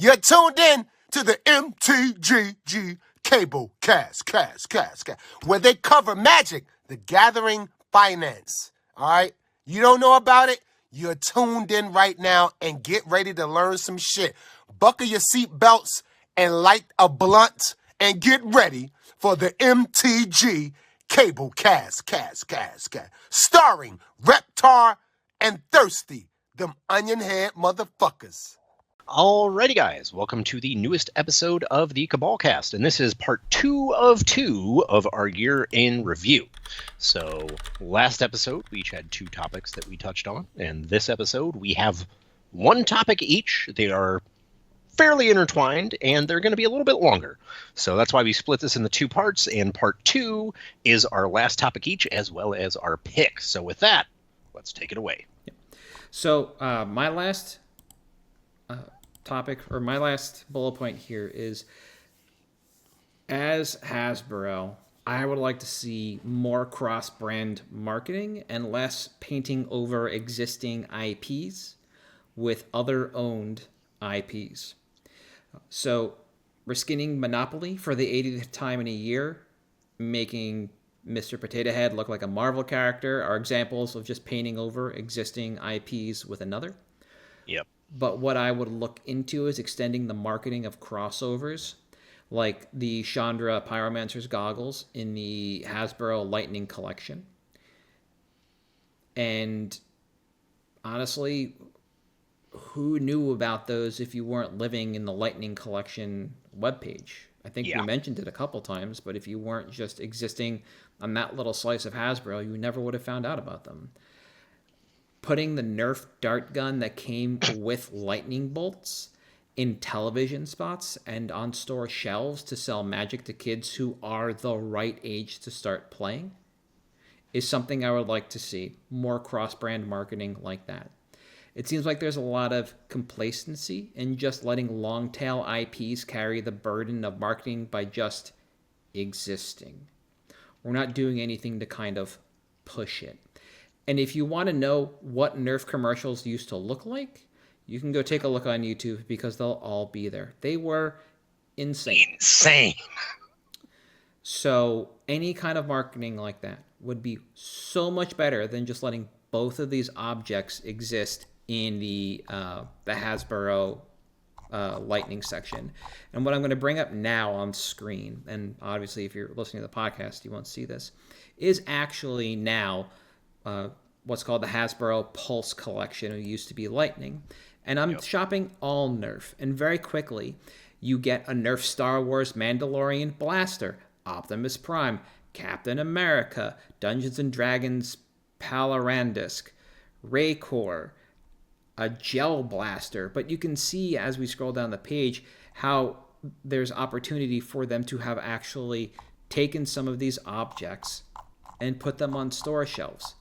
You're tuned in to the MtG Cable cast, where they cover Magic, the Gathering Finance. All right? You don't know about it? You're tuned in right now and get ready to learn some shit. Buckle your seatbelts and light a blunt and get ready for the MtG Cable cast. Starring Reptar and Thirsty, them onion head motherfuckers. Alrighty, guys, welcome to the newest episode of the Cabalcast, and this is part 2 of our year in review. So, last episode, we each had 2 topics that we touched on, and this episode, we have 1 topic each. They are fairly intertwined, and they're going to be a little bit longer. So that's why we split this into 2 parts, and part 2 is our last topic each, as well as our pick. So with that, let's take it away. So, my last topic, or my last bullet point here is, as Hasbro, I would like to see more cross-brand marketing and less painting over existing IPs with other owned IPs. So, reskinning Monopoly for the 80th time in a year, making Mr. Potato Head look like a Marvel character, are examples of just painting over existing IPs with another. Yep. But what I would look into is extending the marketing of crossovers, like the Chandra Pyromancer's goggles in the Hasbro Lightning Collection. And honestly, who knew about those if you weren't living in the Lightning Collection webpage? I think we mentioned it a couple times, but if you weren't just existing on that little slice of Hasbro, you never would have found out about them. Putting the Nerf dart gun that came with lightning bolts in television spots and on store shelves to sell Magic to kids who are the right age to start playing is something I would like to see. More cross-brand marketing like that. It seems like there's a lot of complacency in just letting long-tail IPs carry the burden of marketing by just existing. We're not doing anything to kind of push it. And if you want to know what Nerf commercials used to look like, you can go take a look on YouTube because they'll all be there. They were insane. So any kind of marketing like that would be so much better than just letting both of these objects exist in the Hasbro Lightning section. And what I'm going to bring up now on screen, and obviously if you're listening to the podcast, you won't see this, is actually now what's called the Hasbro Pulse Collection. It used to be Lightning. And I'm shopping all Nerf. And very quickly, you get a Nerf Star Wars Mandalorian Blaster, Optimus Prime, Captain America, Dungeons & Dragons Palarandisk, Raycor, a Gel Blaster. But you can see as we scroll down the page how there's opportunity for them to have actually taken some of these objects and put them on store shelves.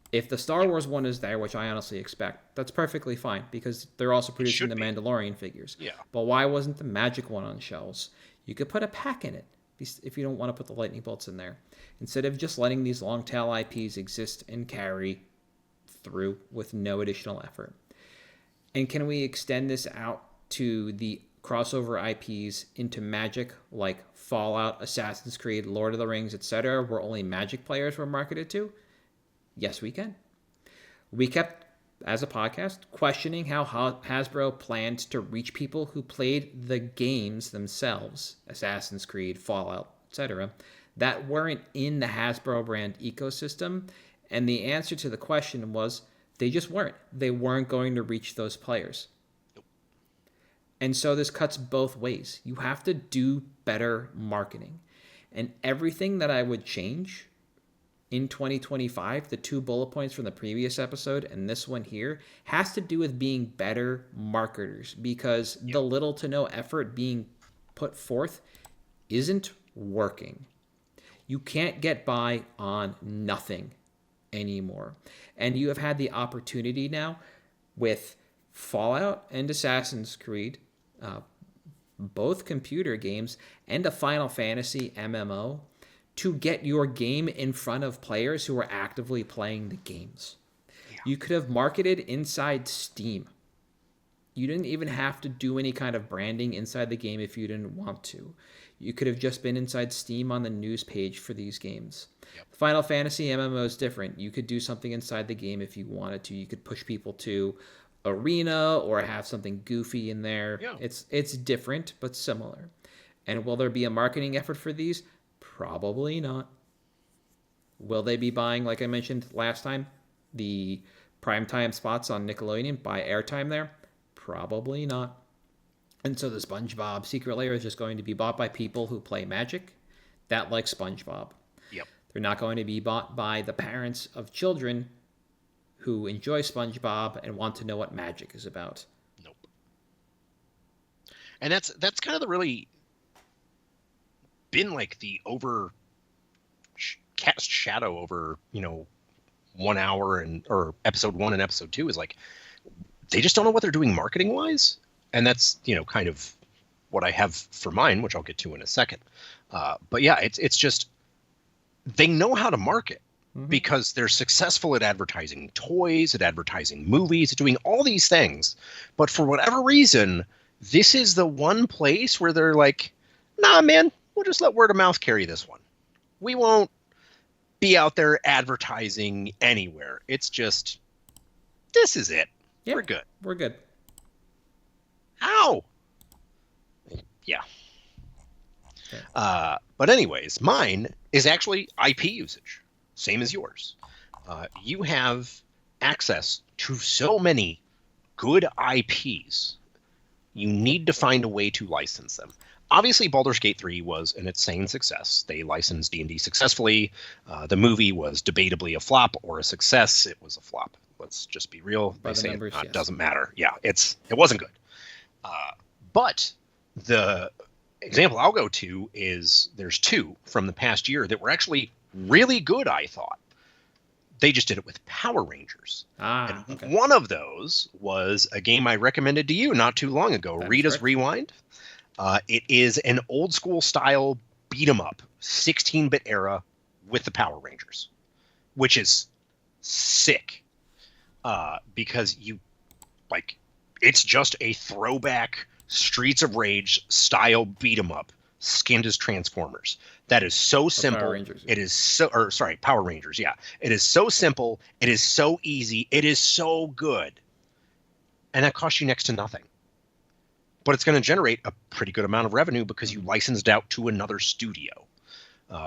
If the Star Wars one is there, which I honestly expect, that's perfectly fine because they're also producing the Mandalorian figures. Yeah. But why wasn't the Magic one on shelves? You could put a pack in it if you don't want to put the lightning bolts in there. Instead of just letting these long tail IPs exist and carry through with no additional effort. And can we extend this out to the crossover IPs into Magic, like Fallout, Assassin's Creed, Lord of the Rings, etc., where only Magic players were marketed to? Yes, we can. We kept, as a podcast, questioning how Hasbro planned to reach people who played the games themselves, Assassin's Creed, Fallout, etc., that weren't in the Hasbro brand ecosystem. And the answer to the question was they just weren't. They weren't going to reach those players. And so this cuts both ways. You have to do better marketing. And everything that I would change in 2025, the 2 bullet points from the previous episode and this one here, has to do with being better marketers because the little to no effort being put forth isn't working. You can't get by on nothing anymore. And you have had the opportunity now with Fallout and Assassin's Creed, both computer games, and a Final Fantasy MMO, to get your game in front of players who are actively playing the games. Yeah. You could have marketed inside Steam. You didn't even have to do any kind of branding inside the game if you didn't want to. You could have just been inside Steam on the news page for these games. Yep. Final Fantasy MMO is different. You could do something inside the game if you wanted to. You could push people to arena or have something goofy in there. Yeah. It's different but similar. And will there be a marketing effort for these? Probably not. Will they be buying, like I mentioned last time, the primetime spots on Nickelodeon, buy airtime there? Probably not. And so the SpongeBob Secret Lair is just going to be bought by people who play Magic that like SpongeBob. Yep. They're not going to be bought by the parents of children who enjoy SpongeBob and want to know what Magic is about. Nope. And that's kind of the really been like the cast shadow over 1 hour or episode 1 and episode 2 is like they just don't know what they're doing marketing wise, and that's kind of what I have for mine, which I'll get to in a second. But yeah, it's just they know how to market because they're successful at advertising toys, at advertising movies, at doing all these things. But for whatever reason, this is the one place where they're like, nah, man, we'll just let word of mouth carry this one. We won't be out there advertising anywhere. It's just, this is it. Yeah, we're good. We're good. How? Yeah. Okay. But anyways, mine is actually IP usage. Same as yours. You have access to so many good IPs. You need to find a way to license them. Obviously, Baldur's Gate 3 was an insane success. They licensed D&D successfully. The movie was debatably a flop or a success. It was a flop. Let's just be real. By They the say numbers, it yes. doesn't matter. Yeah, it wasn't good. But the example I'll go to is there's 2 from the past year that were actually really good, I thought. They just did it with Power Rangers. And Okay. one of those was a game I recommended to you not too long ago, That's Rita's correct. Rewind. It is an old school style beat 'em up, 16-bit era with the Power Rangers, which is sick. Because it's just a throwback Streets of Rage style beat 'em up skinned as Transformers. That is so simple. Power Rangers. It is Power Rangers. Yeah. It is so simple. It is so easy. It is so good. And that costs you next to nothing. But it's going to generate a pretty good amount of revenue because you licensed out to another studio.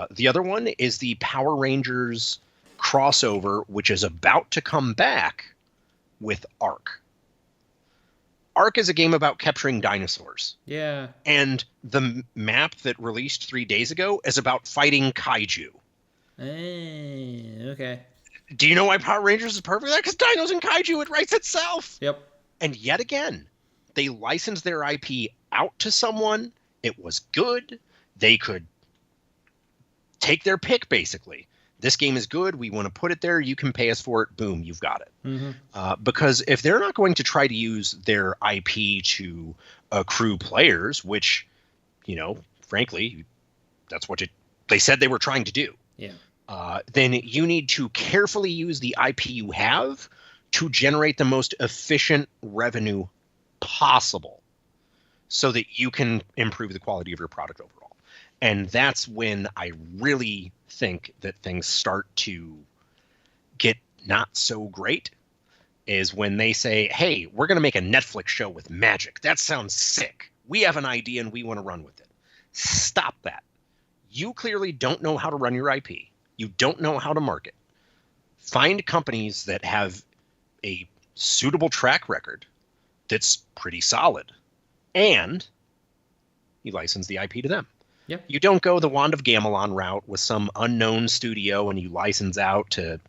The other one is the Power Rangers crossover, which is about to come back with Ark. Ark is a game about capturing dinosaurs. Yeah. And the map that released 3 days ago is about fighting kaiju. Okay. Do you know why Power Rangers is perfect? Because dinos and kaiju, it writes itself. Yep. And yet again, they licensed their IP out to someone. It was good. They could take their pick, basically. This game is good. We want to put it there. You can pay us for it. Boom, you've got it. Because if they're not going to try to use their IP to accrue players, which, frankly, that's what they said they were trying to do. Yeah. Then you need to carefully use the IP you have to generate the most efficient revenue possible so that you can improve the quality of your product overall. And that's when I really think that things start to get not so great, is when they say, hey, we're going to make a Netflix show with magic. That sounds sick. We have an idea and we want to run with it. Stop that. You clearly don't know how to run your IP. You don't know how to market. Find companies that have a suitable track record that's pretty solid, and you license the IP to them. Yep. You don't go the Wand of Gamelon route with some unknown studio and you license out to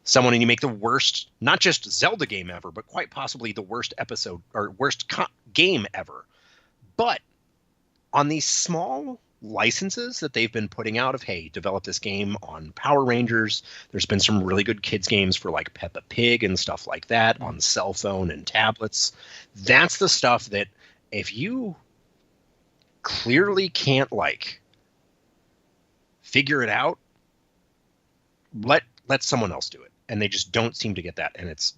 someone and you make the worst, not just Zelda game ever, but quite possibly the worst episode or worst game ever. But on these small licenses that they've been putting out of, hey, develop this game on Power Rangers. There's been some really good kids games for like Peppa Pig and stuff like that on cell phone and tablets. That's the stuff that if you clearly can't figure it out, let someone else do it. And they just don't seem to get that. And it's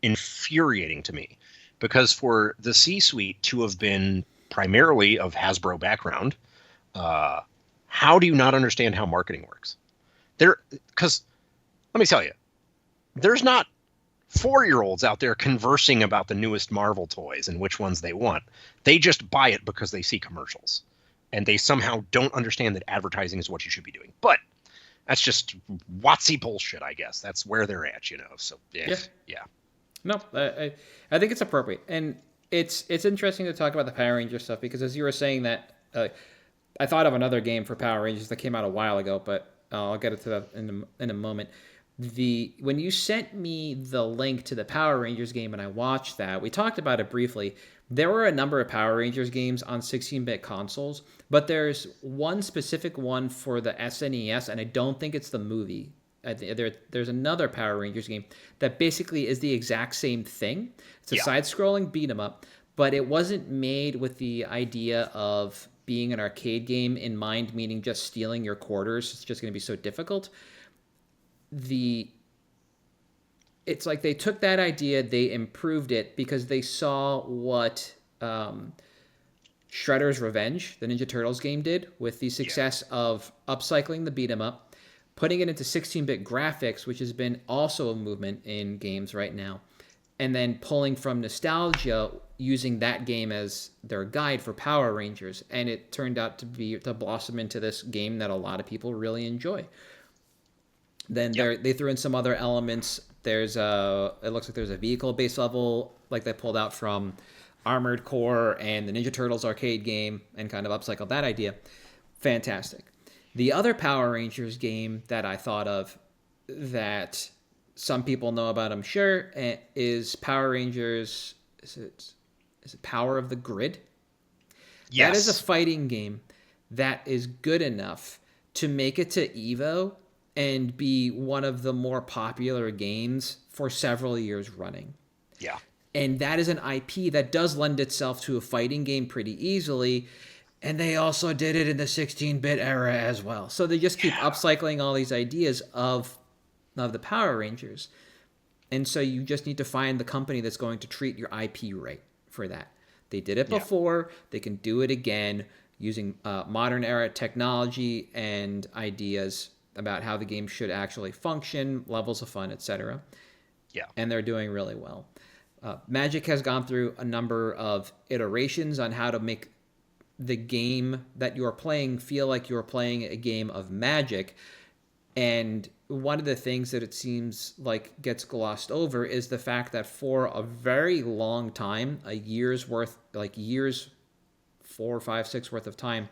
infuriating to me because for the C-suite to have been primarily of Hasbro background, how do you not understand how marketing works? Because let me tell you, there's not 4-year-olds out there conversing about the newest Marvel toys and which ones they want. They just buy it because they see commercials, and they somehow don't understand that advertising is what you should be doing. But that's just WotC bullshit, I guess. That's where they're at, So yeah. No, I think it's appropriate, and it's interesting to talk about the Power Ranger stuff because as you were saying that, I thought of another game for Power Rangers that came out a while ago, but I'll get to that in a moment. When you sent me the link to the Power Rangers game and I watched that, we talked about it briefly. There were a number of Power Rangers games on 16-bit consoles, but there's one specific one for the SNES, and I don't think it's the movie. There's another Power Rangers game that basically is the exact same thing. It's a side-scrolling beat-em-up, but it wasn't made with the idea of being an arcade game in mind, meaning just stealing your quarters. It's just going to be so difficult. It's like they took that idea, they improved it because they saw what Shredder's Revenge, the Ninja Turtles game, did with the success of upcycling the beat 'em up, putting it into 16-bit graphics, which has been also a movement in games right now, and then pulling from nostalgia, using that game as their guide for Power Rangers, and it turned out to blossom into this game that a lot of people really enjoy. Then they threw in some other elements. It looks like there's a vehicle-based level, like they pulled out from Armored Core and the Ninja Turtles arcade game, and kind of upcycled that idea. Fantastic. The other Power Rangers game that I thought of that some people know about, I'm sure, is Power Rangers. Is it Power of the Grid? Yes. That is a fighting game that is good enough to make it to Evo and be one of the more popular games for several years running. Yeah. And that is an IP that does lend itself to a fighting game pretty easily. And they also did it in the 16-bit era as well. So they just keep upcycling all these ideas of the Power Rangers. And so you just need to find the company that's going to treat your IP right for that. They did it before. They can do it again using modern era technology and ideas about how the game should actually function, levels of fun, etc. Yeah. And they're doing really well. Magic has gone through a number of iterations on how to make the game that you're playing feel like you're playing a game of Magic. And one of the things that it seems like gets glossed over is the fact that for a very long time, a year's worth, like years, 4, 5, 6 worth of time,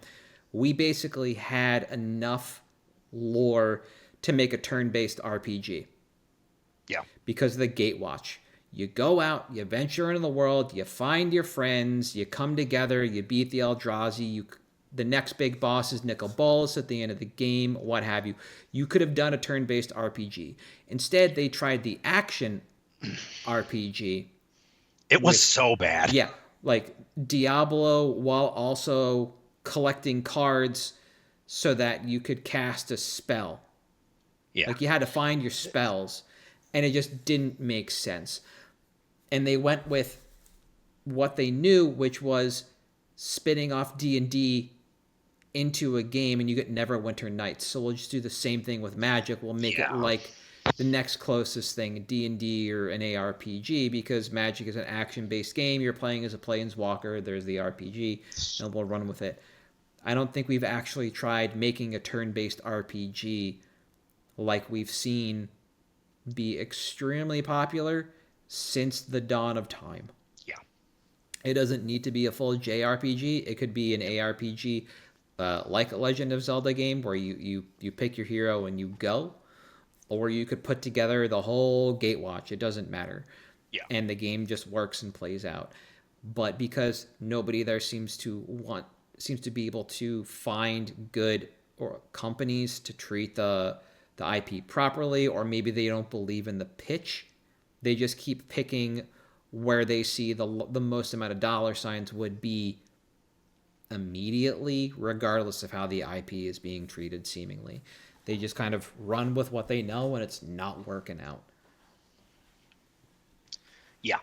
we basically had enough lore to make a turn-based RPG. Yeah. Because of the Gatewatch. You go out, you venture into the world, you find your friends, you come together, you beat the Eldrazi, the next big boss is Nicol Bolas at the end of the game, what have you. You could have done a turn-based RPG. Instead, they tried the action RPG. It was so bad. Yeah, like Diablo, while also collecting cards so that you could cast a spell. Yeah. Like you had to find your spells, and it just didn't make sense. And they went with what they knew, which was spinning off D&D into a game, and you get Neverwinter Nights. So we'll just do the same thing with Magic. We'll make it like the next closest thing, D&D or an ARPG, because Magic is an action-based game. You're playing as a planeswalker. There's the RPG, and we'll run with it. I don't think we've actually tried making a turn-based RPG like we've seen be extremely popular since the dawn of time. Yeah. It doesn't need to be a full JRPG. It could be an ARPG like a Legend of Zelda game where you pick your hero and you go. Or you could put together the whole Gatewatch. It doesn't matter. Yeah. And the game just works and plays out. But because nobody there seems to be able to find good or companies to treat the IP properly, or maybe they don't believe in the pitch, they just keep picking where they see the most amount of dollar signs would be immediately, regardless of how the IP is being treated, seemingly. They just kind of run with what they know, and it's not working out. Yeah.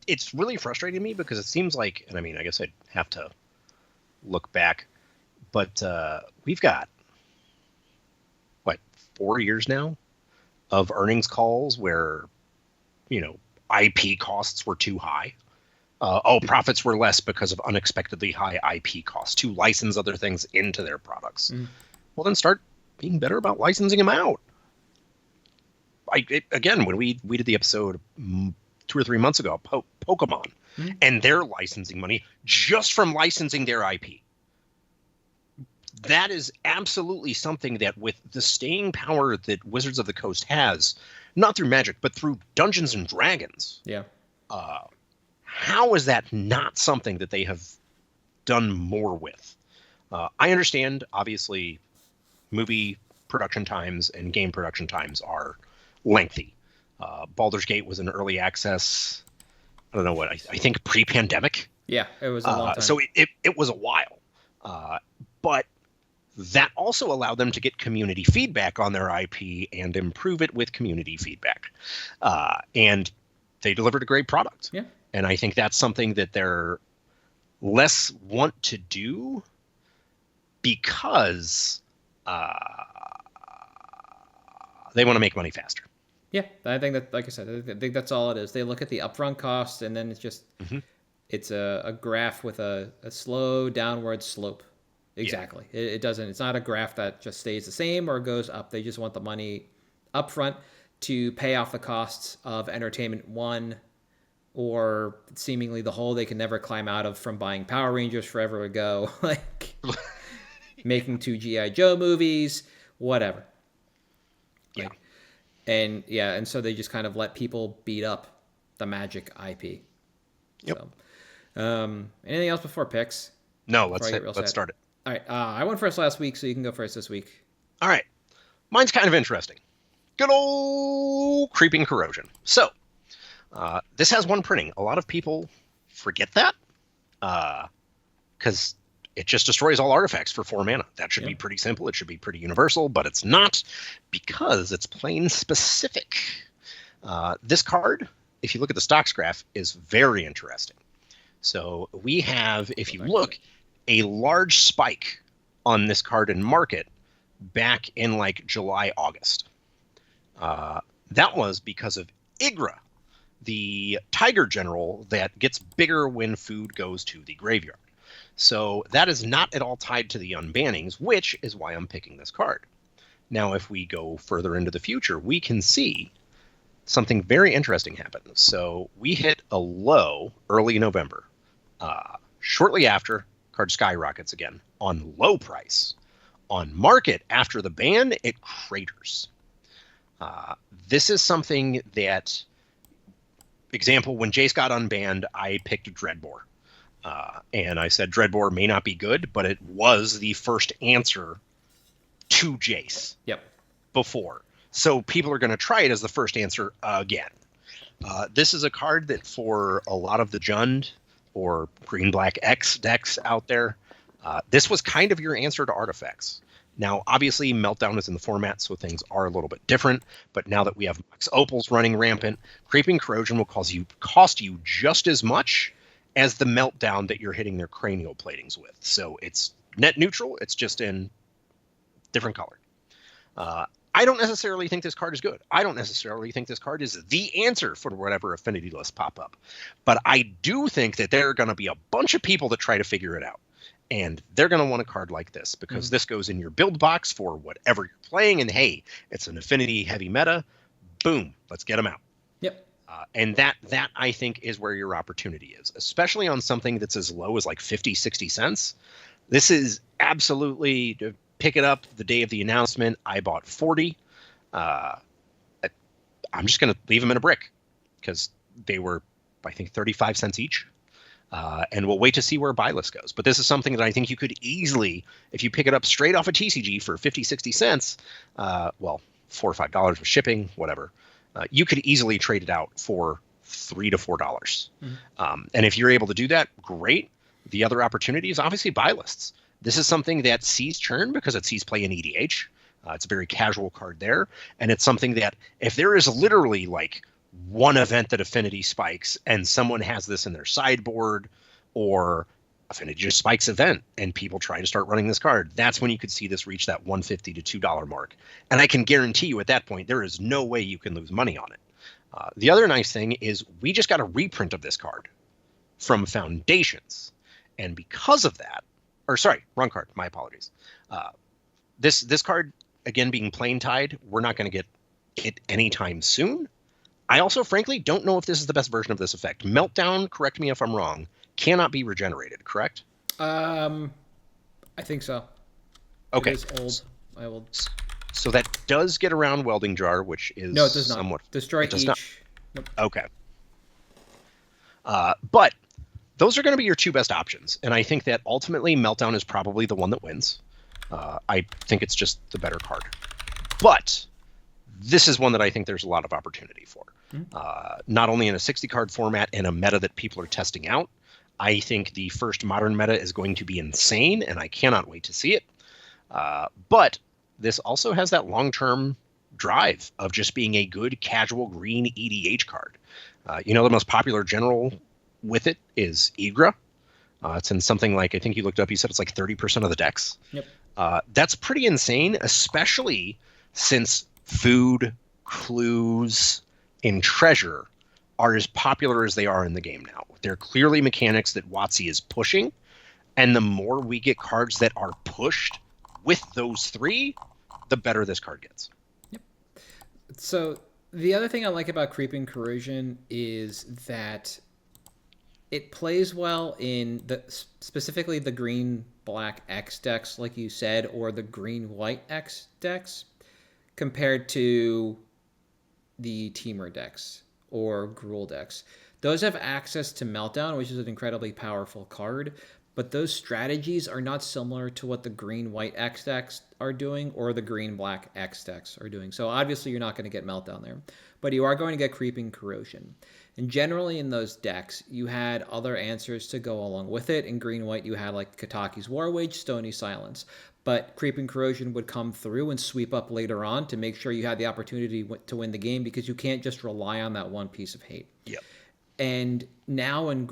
it's really frustrating me because it seems like, and I mean, I guess I'd have to look back, but we've got, what, 4 years now of earnings calls where, IP costs were too high. Profits were less because of unexpectedly high IP costs to license other things into their products. Well, then start being better about licensing them out. Again, when we did the episode 2 or 3 months ago, Pokemon, and their licensing money just from licensing their IP. That is absolutely something that, with the staying power that Wizards of the Coast has, not through Magic, but through Dungeons and Dragons. Yeah. How is that not something that they have done more with? I understand, obviously, movie production times and game production times are lengthy. Baulders Gate was in early access, I don't know what, I think pre-pandemic. Yeah, it was a long time. So it was a while. But that also allowed them to get community feedback on their IP and improve it with community feedback. And they delivered a great product. Yeah. And I think that's something that they're less want to do because they want to make money faster. Yeah, I think that, like I said, I think that's all it is. They look at the upfront cost, and then it's just it's a graph with a slow downward slope. Exactly. Yeah. It doesn't. It's not a graph that just stays the same or goes up. They just want the money upfront to pay off the costs of Entertainment One, or seemingly the hole they can never climb out of from buying Power Rangers forever ago, like making 2 G.I. Joe movies, whatever. Yeah. And so they just kind of let people beat up the Magic IP. Yep. So, anything else before picks? No, let's start it. All right. I went first last week, so you can go first this week. All right. Mine's kind of interesting. Good old Creeping Corrosion. So, this has one printing. A lot of people forget that because it just destroys all artifacts for 4 mana. That should be pretty simple. It should be pretty universal, but it's not because it's plane specific. This card, if you look at the stocks graph, is very interesting. So we have, if you look, a large spike on this card in market back in like July, August. That was because of Igra, the Tiger General that gets bigger when food goes to the graveyard. So that is not at all tied to the unbannings, which is why I'm picking this card. Now, if we go further into the future, we can see something very interesting happen. So we hit a low early November. Shortly after, card skyrockets again on low price. On market, after the ban, it craters. This is something that, example, when Jace got unbanned, I picked Dreadbore. And I said Dreadbore may not be good, but it was the first answer to Jace. Yep. Before. So people are going to try it as the first answer again. This is a card that for a lot of the Jund or Green-Black X decks out there, this was kind of your answer to artifacts. Now, obviously, Meltdown is in the format, so things are a little bit different. But now that we have Max Opals running rampant, Creeping Corrosion will cost you just as much as the Meltdown that you're hitting their cranial platings with. So it's net neutral. It's just in different color. I don't necessarily think this card is good. I don't necessarily think this card is the answer for whatever affinity lists pop up. But I do think that there are going to be a bunch of people that try to figure it out. And they're going to want a card like this because this goes in your build box for whatever you're playing. And hey, it's an affinity heavy meta. Boom, let's get them out. Yep. And that I think is where your opportunity is, especially on something that's as low as like 50, 60 cents. This is absolutely to pick it up the day of the announcement. I bought 40. I'm just going to leave them in a brick because they were, I think, 35 cents each. And we'll wait to see where buy list goes. But this is something that I think you could easily, if you pick it up straight off a TCG for 50, 60 cents, $4 or $5 with shipping, whatever, you could easily trade it out for $3 to $4. And if you're able to do that, great. The other opportunity is obviously buy lists. This is something that sees churn because it sees play in EDH. It's a very casual card there. And it's something that if there is literally like one event that Affinity spikes and someone has this in their sideboard, or Affinity just spikes event and people try to start running this card, that's when you could see this reach that $150 to $2 mark. And I can guarantee you at that point, there is no way you can lose money on it. The other nice thing is we just got a reprint of this card from Foundations. And because of that, or sorry, wrong card, my apologies. This card, again, being plane tied, we're not going to get it anytime soon. I also, frankly, don't know if this is the best version of this effect. Meltdown, correct me if I'm wrong, cannot be regenerated, correct? I think so. Okay. It is old. So that does get around Welding Jar, which is No, it does not. somewhat... Destroy it does each. Not. Nope. Okay. But those are going to be your two best options. And I think that ultimately Meltdown is probably the one that wins. I think it's just the better card. But this is one that I think there's a lot of opportunity for. Not only in a 60-card format and a meta that people are testing out, I think the first Modern meta is going to be insane, and I cannot wait to see it. But this also has that long-term drive of just being a good casual green EDH card. The most popular general with it is Igra. It's in something like, I think you looked up, you said it's like 30% of the decks. Yep. That's pretty insane, especially since food, clues, and treasure are as popular as they are in the game now. They're clearly mechanics that WotC is pushing, and the more we get cards that are pushed with those three, the better this card gets. Yep. So the other thing I like about Creeping Corrosion is that it plays well in specifically the green-black X decks, like you said, or the green-white X decks, compared to the Teamer decks or Gruul decks. Those have access to Meltdown, which is an incredibly powerful card, but those strategies are not similar to what the green-white X decks are doing or the green-black X decks are doing. So obviously you're not going to get Meltdown there, but you are going to get Creeping Corrosion. And generally in those decks, you had other answers to go along with it. In green-white, you had like Kataki's War Wage, Stony Silence. But Creeping Corrosion would come through and sweep up later on to make sure you had the opportunity to win the game, because you can't just rely on that one piece of hate. Yep. And now in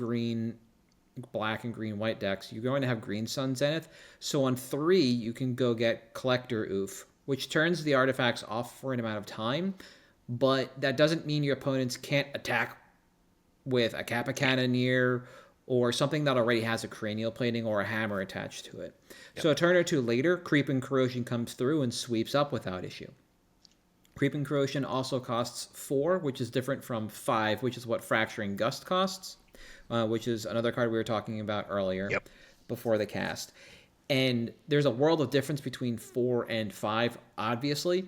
black and green-white decks, you're going to have Green Sun Zenith. So on 3, you can go get Collector Oof, which turns the artifacts off for an amount of time, but that doesn't mean your opponents can't attack with a Kappa Cannoneer or something that already has a cranial plating or a hammer attached to it. Yep. So a turn or two later, Creeping Corrosion comes through and sweeps up without issue. Creeping Corrosion also costs 4, which is different from 5, which is what Fracturing Gust costs, which is another card we were talking about earlier before the cast. And there's a world of difference between 4 and 5, obviously.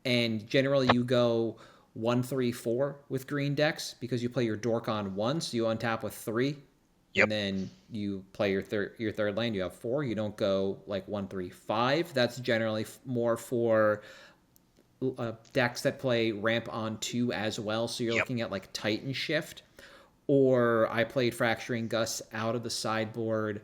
And generally you go 1, 3, 4 with green decks because you play your Dork on 1, so you untap with 3. Yep. And then you play your third land, you have 4. You don't go like 1, 3, 5. That's generally more for decks that play ramp on 2 as well. So you're looking at like Titan Shift. Or I played Fracturing Gust out of the sideboard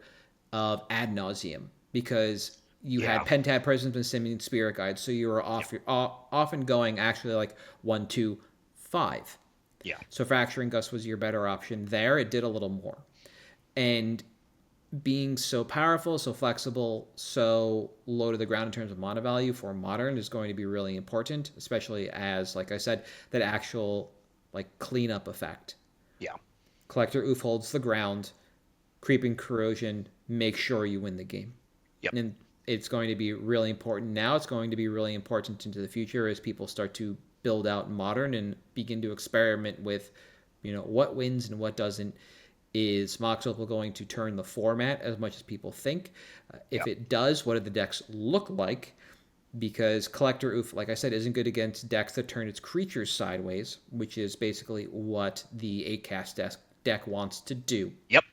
of Ad Nauseam because you had Pentad Prisms and Simian Spirit Guides. So you were often going actually like 1, 2, 5. Yeah. So Fracturing Gust was your better option there. It did a little more. And being so powerful, so flexible, so low to the ground in terms of mana value for Modern is going to be really important, especially as, like I said, that actual like cleanup effect. Yeah. Collector Oof holds the ground. Creeping Corrosion makes sure you win the game. Yep. And it's going to be really important now. It's going to be really important into the future as people start to build out Modern and begin to experiment with, what wins and what doesn't. Is Mox Opal going to turn the format as much as people think? If it does, what do the decks look like? Because Collector Oof, like I said, isn't good against decks that turn its creatures sideways, which is basically what the 8-cast deck wants to do. Yep.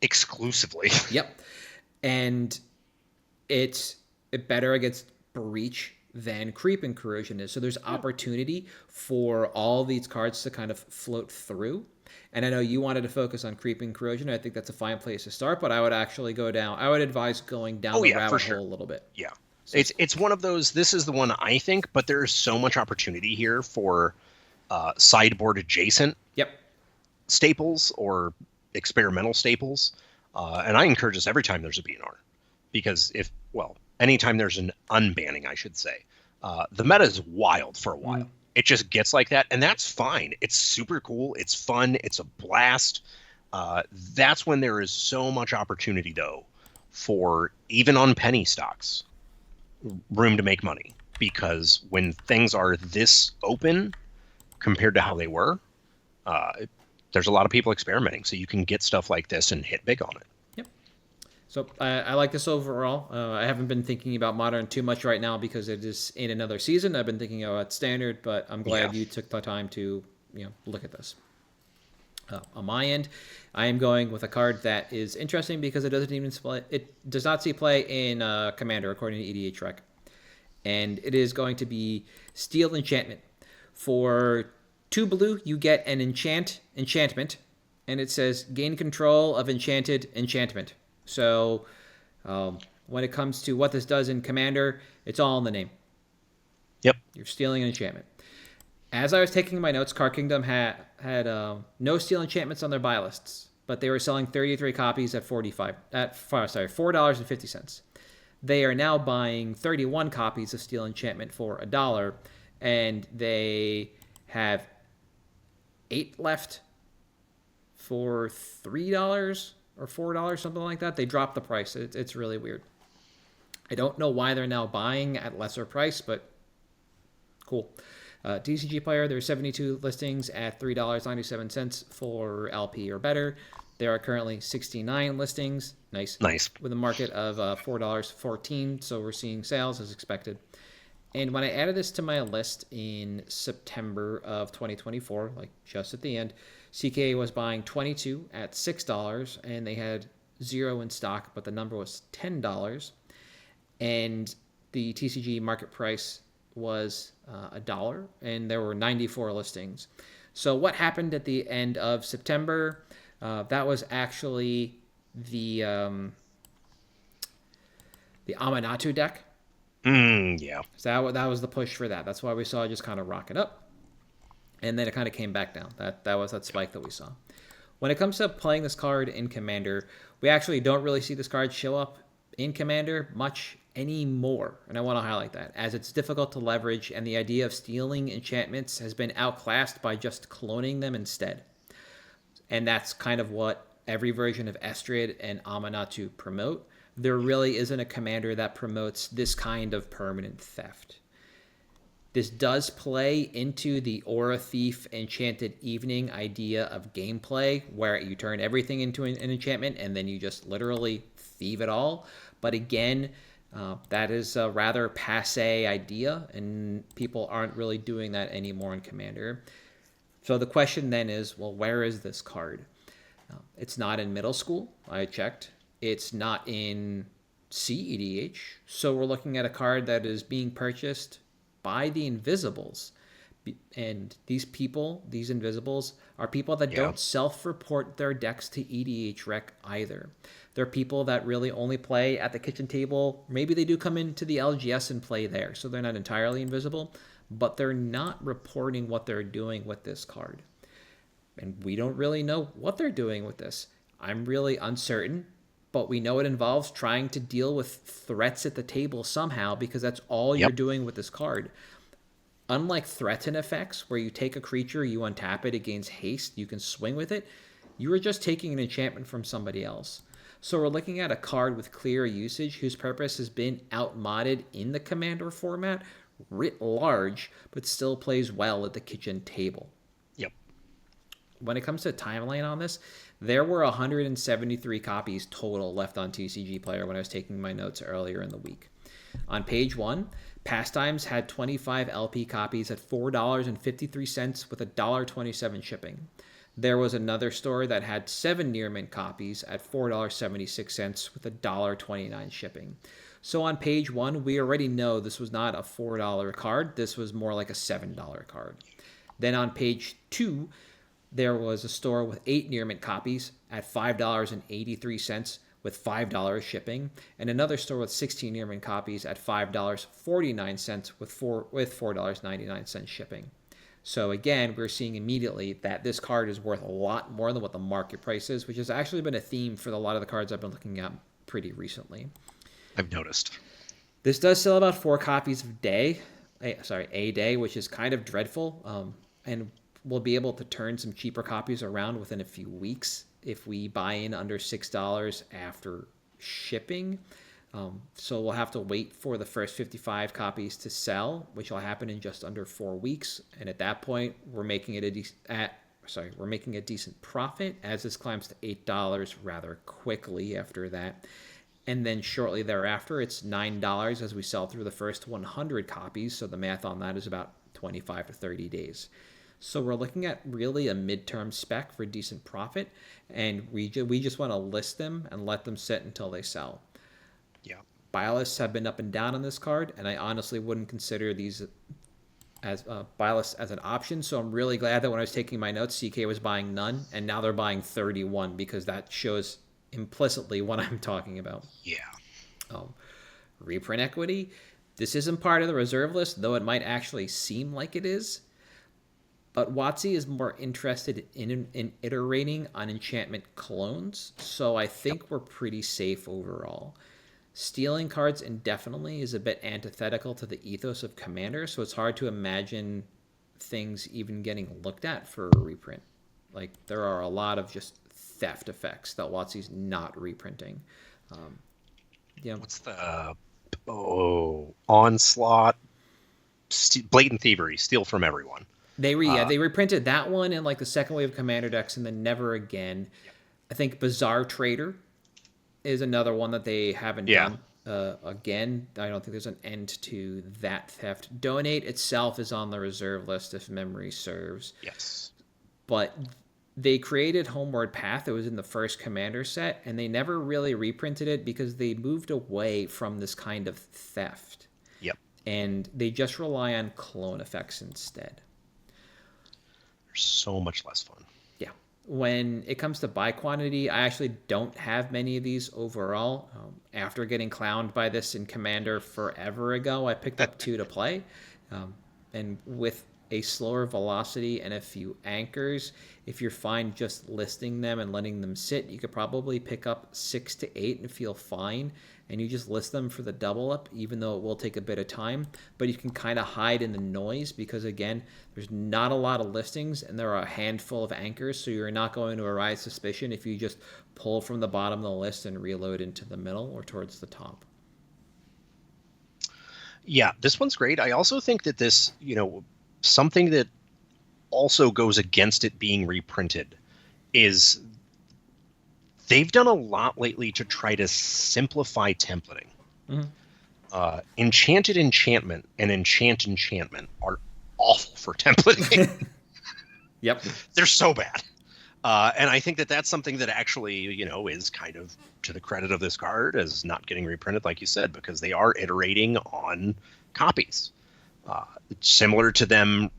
Exclusively. Yep. And it's better against Breach than Creeping Corrosion is. So there's opportunity for all these cards to kind of float through. And I know you wanted to focus on Creeping Corrosion. I think that's a fine place to start, but I would actually I would advise going down the rabbit hole a little bit. Yeah. So it's one of those, this is the one I think, but there is so much opportunity here for sideboard adjacent Yep. staples or experimental staples. And I encourage this every time there's a BNR, because anytime there's an unbanning, I should say, the meta is wild for a while. It just gets like that, and that's fine. It's super cool. It's fun. It's a blast. That's when there is so much opportunity, though, for even on penny stocks, room to make money. Because when things are this open compared to how they were, there's a lot of people experimenting. So you can get stuff like this and hit big on it. Yep. So I like this overall. I haven't been thinking about Modern too much right now because it is in another season. I've been thinking about Standard, but I'm glad you took the time to look at this. On my end, I am going with a card that is interesting because it does not see play in Commander according to EDH Rec, and it is going to be Steel Enchantment. For 2 blue, you get an enchantment, and it says gain control of enchanted enchantment. So when it comes to what this does in Commander, it's all in the name. Yep. You're stealing an enchantment. As I was taking my notes, Card Kingdom had no steel enchantments on their buy lists, but they were selling 33 copies at $4.50. They are now buying 31 copies of Steel Enchantment for $1, and they have 8 left for $3 or $4, something like that. They dropped the price. It's really weird. I don't know why they're now buying at lesser price, but cool. TCG Player, there are 72 listings at $3.97 for LP or better. There are currently 69 listings. Nice. With a market of $4.14, so we're seeing sales as expected. And when I added this to my list in September of 2024, like just at the end, CKA was buying 22 at $6, and they had 0 in stock, but the number was $10. And the TCG market price was $1, and there were 94 listings. So what happened at the end of September? That was actually the Amanatu deck. Yeah. So that was the push for that. That's why we saw it just kind of rocket up, and then it kind of came back down. That was that spike that we saw. When it comes to playing this card in Commander, we actually don't really see this card show up in Commander much anymore, and I want to highlight that, as it's difficult to leverage, and the idea of stealing enchantments has been outclassed by just cloning them instead. And that's kind of what every version of Estrid and Amanatu promote. There really isn't a commander that promotes this kind of permanent theft. This does play into the Aura Thief Enchanted Evening idea of gameplay, where you turn everything into an enchantment and then you just literally thieve it all. But again, that is a rather passé idea, and people aren't really doing that anymore in Commander. So the question then is, well, where is this card? It's not in middle school. I checked. It's not in CEDH. So we're looking at a card that is being purchased by the Invisibles. And these people, these Invisibles, are people that don't self-report their decks to EDH Rec either. They're people that really only play at the kitchen table. Maybe they do come into the LGS and play there, so they're not entirely invisible, but they're not reporting what they're doing with this card. And we don't really know what they're doing with this. I'm really uncertain, but we know it involves trying to deal with threats at the table somehow, because that's all you're doing with this card. Unlike threaten effects, where you take a creature, you untap it, it gains haste, you can swing with it, you are just taking an enchantment from somebody else. So we're looking at a card with clear usage whose purpose has been outmodded in the Commander format writ large, but still plays well at the kitchen table. Yep. When it comes to timeline on this, there were 173 copies total left on TCG Player when I was taking my notes earlier in the week. On page 1, Pastimes had 25 LP copies at $4.53 with $1.27 shipping. There was another store that had 7 near mint copies at $4.76 with $1.29 shipping. So on page 1, we already know this was not a $4 card. This was more like a $7 card. Then on page 2, there was a store with 8 near mint copies at $5.83 with $5 shipping, and another store with 16 near mint copies at $5.49 with $4.99 shipping. So again, we're seeing immediately that this card is worth a lot more than what the market price is, which has actually been a theme for a lot of the cards I've been looking at pretty recently. I've noticed. This does sell about 4 copies a day, which is kind of dreadful. And we'll be able to turn some cheaper copies around within a few weeks if we buy in under $6 after shipping. So we'll have to wait for the first 55 copies to sell, which will happen in just under 4 weeks. And at that point, we're making it we're making a decent profit as this climbs to $8 rather quickly after that. And then shortly thereafter, it's $9 as we sell through the first 100 copies. So the math on that is about 25 to 30 days. So we're looking at really a midterm spec for decent profit. And we just want to list them and let them sit until they sell. Yeah. Buy lists have been up and down on this card, and I honestly wouldn't consider these as buy lists as an option. So I'm really glad that when I was taking my notes, CK was buying none, and now they're buying 31 because that shows implicitly what I'm talking about. Yeah. Reprint equity. This isn't part of the reserve list, though it might actually seem like it is. But WotC is more interested in iterating on enchantment clones, so I think we're pretty safe overall. Stealing cards indefinitely is a bit antithetical to the ethos of Commander, so it's hard to imagine things even getting looked at for a reprint. Like, there are a lot of just theft effects that WotC's not reprinting. What's the onslaught? Blatant thievery, steal from everyone. They reprinted that one in like the second wave of Commander decks, and then never again. Yep. I think Bizarre Trader is another one that they haven't done. Again, I don't think there's an end to that theft. Donate itself is on the reserve list if memory serves. Yes. But they created Homeward Path. It was in the first Commander set, and they never really reprinted it because they moved away from this kind of theft. Yep. And they just rely on clone effects instead. They're so much less fun. Yeah. When it comes to buy quantity, I actually don't have many of these overall. After getting clowned by this in Commander forever ago, I picked up 2 to play. And with a slower velocity and a few anchors, if you're fine just listing them and letting them sit, you could probably pick up 6 to 8 and feel fine. And you just list them for the double up, even though it will take a bit of time. But you can kind of hide in the noise because, again, there's not a lot of listings and there are a handful of anchors. So you're not going to arouse suspicion if you just pull from the bottom of the list and reload into the middle or towards the top. Yeah, this one's great. I also think that this, something that also goes against it being reprinted is they've done a lot lately to try to simplify templating. Mm-hmm. Enchanted Enchantment and Enchantment are awful for templating. Yep. They're so bad. And I think that that's something that actually, is kind of to the credit of this card as not getting reprinted, like you said, because they are iterating on copies. Similar to them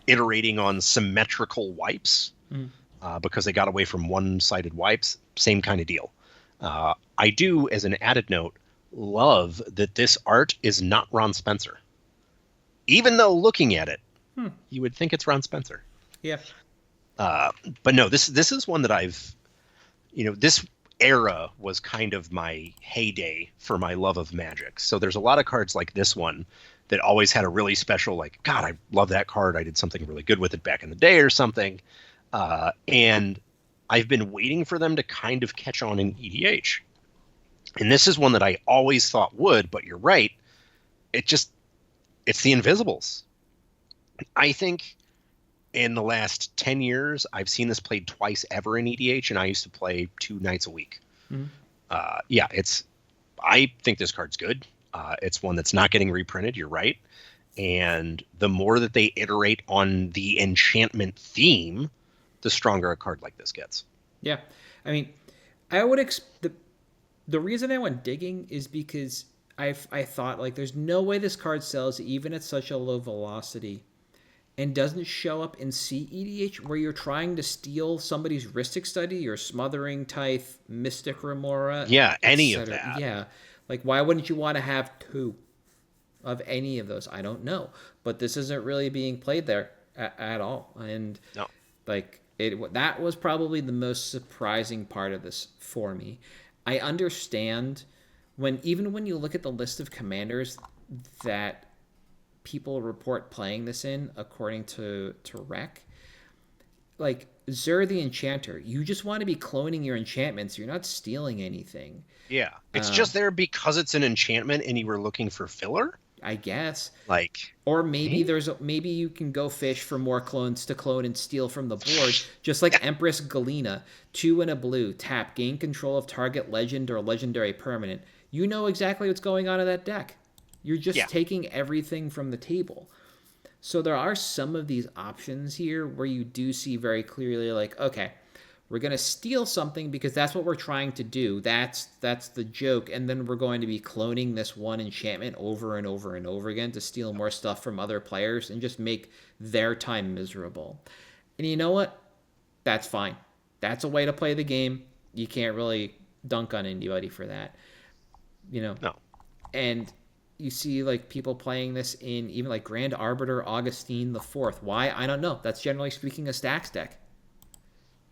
iterating on symmetrical wipes. Because they got away from one-sided wipes, same kind of deal. I do, as an added note, love that this art is not Ron Spencer. Even though looking at it, you would think it's Ron Spencer. Yeah. But no, this is one that I've, this era was kind of my heyday for my love of Magic. So there's a lot of cards like this one that always had a really special, like, God, I love that card. I did something really good with it back in the day or something. And I've been waiting for them to kind of catch on in EDH. And this is one that I always thought would, but you're right. It's the Invisibles. I think in the last 10 years, I've seen this played twice ever in EDH, and I used to play 2 nights a week. Mm-hmm. I think this card's good. It's one that's not getting reprinted. You're right. And the more that they iterate on the enchantment theme, the stronger a card like this gets. Yeah. I mean, I would the reason I went digging is because I thought, like, there's no way this card sells even at such a low velocity and doesn't show up in CEDH where you're trying to steal somebody's Rhystic Study or Smothering Tithe, Mystic Remora. Yeah, any of that. Yeah. Like, why wouldn't you want to have 2 of any of those? I don't know. But this isn't really being played there. at all. And No. like that was probably the most surprising part of this for me. I understand even when you look at the list of commanders that people report playing this in, according to Rec, like Zur the Enchanter, you just want to be cloning your enchantments. You're not stealing anything. Yeah. It's just there because it's an enchantment and you were looking for filler? I guess. Like, or maybe maybe you can go fish for more clones to clone and steal from the board, just like Empress Galena, 2 and a blue, tap, gain control of target legend or legendary permanent. You know exactly what's going on in that deck. You're just taking everything from the table. So there are some of these options here where you do see very clearly, like, okay, we're going to steal something because that's what we're trying to do. That's the joke. And then we're going to be cloning this one enchantment over and over and over again to steal more stuff from other players and just make their time miserable. And you know what? That's fine. That's a way to play the game. You can't really dunk on anybody for that. No. And you see like people playing this in even like Grand Arbiter Augustine the Fourth. Why? I don't know. That's generally speaking a stacks deck.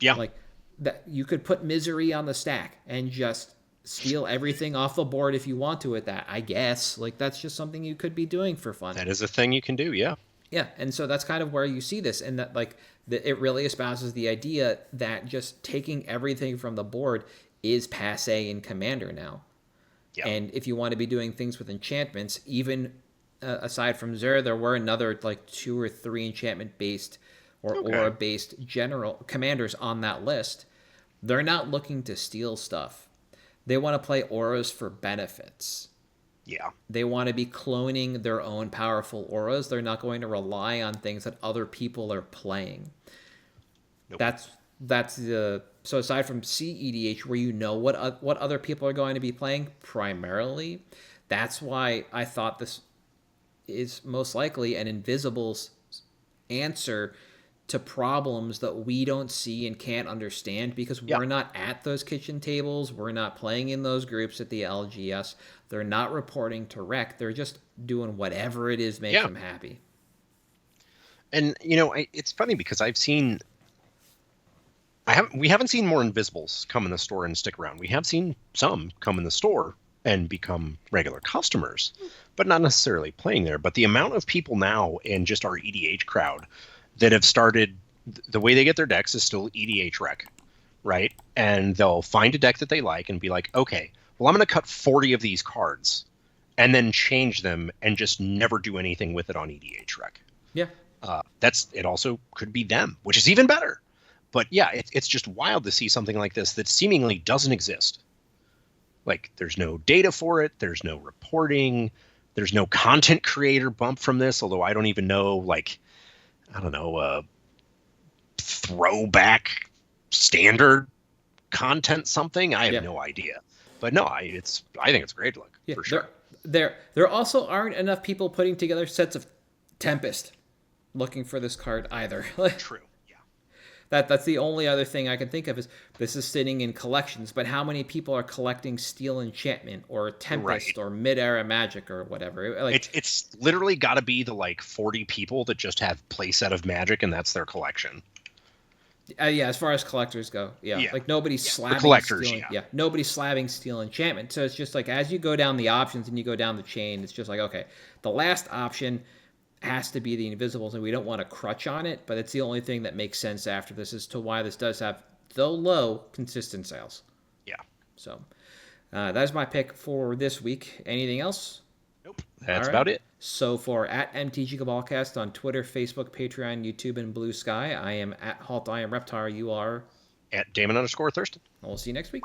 Yeah. Like that you could put Misery on the stack and just steal everything off the board if you want to with that, I guess. Like that's just something you could be doing for fun. That is a thing you can do, yeah. Yeah, and so that's kind of where you see this, and that like it really espouses the idea that just taking everything from the board is passe in Commander now. Yeah. And if you want to be doing things with enchantments, even aside from Zur, there were another like 2 or 3 enchantment-based or aura-based general commanders on that list. They're not looking to steal stuff. They want to play auras for benefits. Yeah. They want to be cloning their own powerful auras. They're not going to rely on things that other people are playing. Nope. That's the so aside from CEDH, where you know what other people are going to be playing primarily, that's why I thought this is most likely an Invisible's answer to problems that we don't see and can't understand because we're not at those kitchen tables. We're not playing in those groups at the LGS. They're not reporting to Rec. They're just doing whatever it is makes them happy. And, you know, it's funny because we haven't seen more Invisibles come in the store and stick around. We have seen some come in the store and become regular customers, but not necessarily playing there. But the amount of people now in just our EDH crowd that have started, the way they get their decks is still EDH Rec, right? And they'll find a deck that they like and be like, okay, well, I'm going to cut 40 of these cards and then change them and just never do anything with it on EDH Rec. Yeah. It also could be them, which is even better. But yeah, it's just wild to see something like this that seemingly doesn't exist. Like, there's no data for it. There's no reporting. There's no content creator bump from this, although I don't even know, like, I don't know, throwback standard content something. I have no idea. But no, I think it's great look, for sure. There also aren't enough people putting together sets of Tempest looking for this card either. True. That's the only other thing I can think of is this is sitting in collections, but how many people are collecting Steel Enchantment or Tempest or Mid-Era Magic or whatever? Like, it's literally got to be the like 40 people that just have playset of Magic and that's their collection. As far as collectors go, like nobody's slabbing collectors, nobody's slabbing Steel Enchantment. So it's just like as you go down the options and you go down the chain, it's just like, okay, the last option has to be the Invisibles, and we don't want to crutch on it, but it's the only thing that makes sense after this as to why this does have, though low, consistent sales. Yeah. So that is my pick for this week. Anything else? Nope. That's about it. So for at MtG Cabalcast on Twitter, Facebook, Patreon, YouTube, and Blue Sky, I am at Halt I Am Reptar. You are at Damon_Thurston. We'll see you next week.